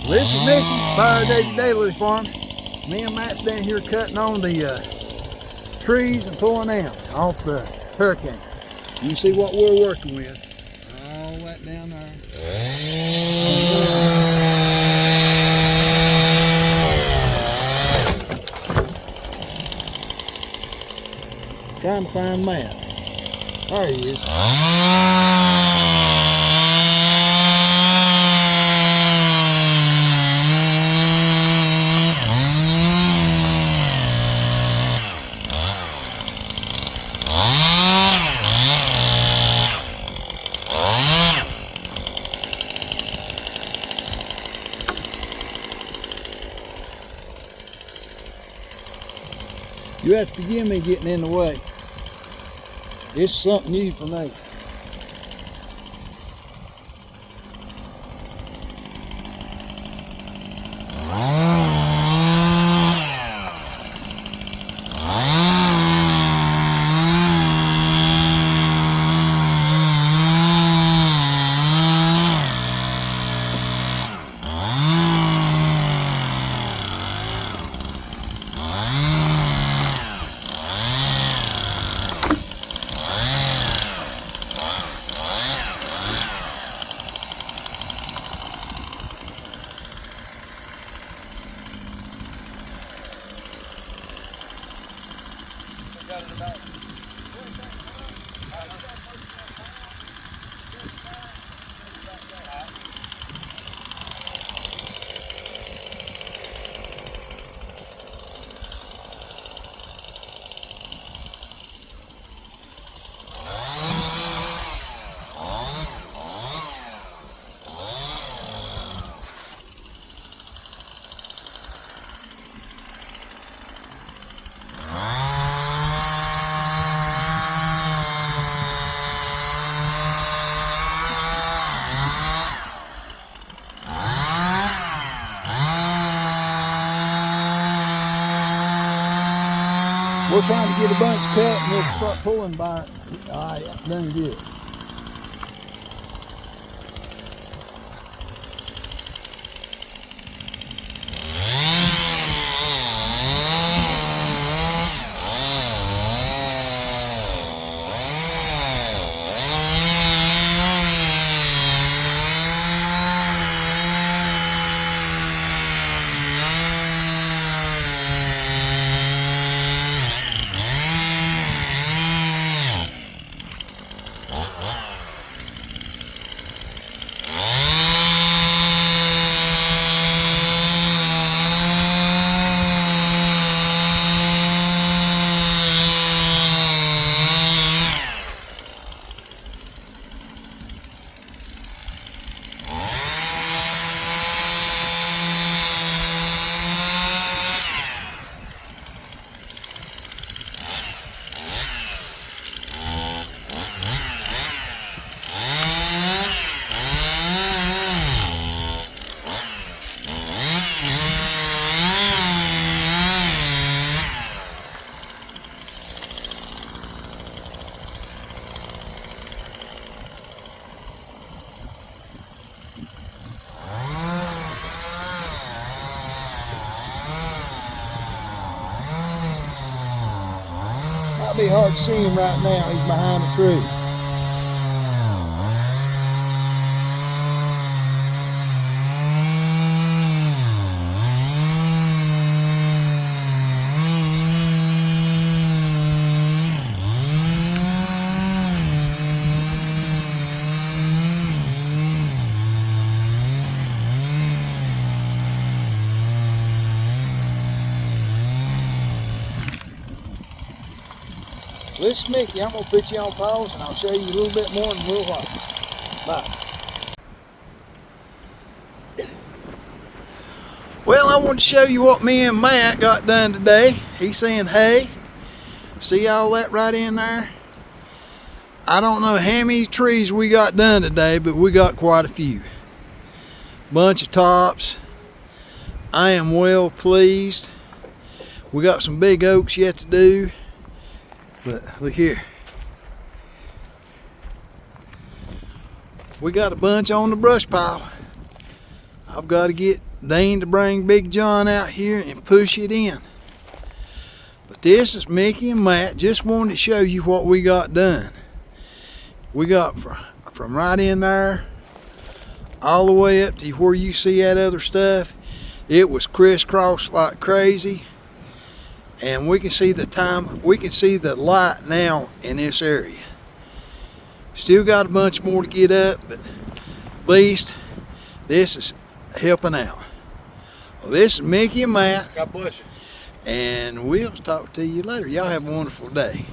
This is Mickey, Fire Daily Farm. Me and Matt's down here cutting on the trees and pulling them off the hurricane. You can see what we're working with. All that down there. Trying to find Matt. There he is. You have to forgive me getting in the way. This is something new for me. We're trying to get a bunch cut and we'll start pulling by it. All right, done good. Might be hard to see him right now. He's behind a tree. This is Mickey. I'm going to put you on pause and I'll show you a little bit more in a little while. Bye. Well, I want to show you what me and Matt got done today. He's saying hay. See all that right in there? I don't know how many trees we got done today, but we got quite a few. Bunch of tops. I am well pleased. We got some big oaks yet to do. But look here. We got a bunch on the brush pile. I've got to get Dean to bring Big John out here and push it in. But this is Mickey and Matt. Just wanted to show you what we got done. We got from right in there all the way up to where you see that other stuff. It was crisscrossed like crazy. And we can see the light now in this area. Still got a bunch more to get up, but at least this is helping out. Well, this is Mickey and Matt. God bless you. And we'll talk to you later. Y'all have a wonderful day.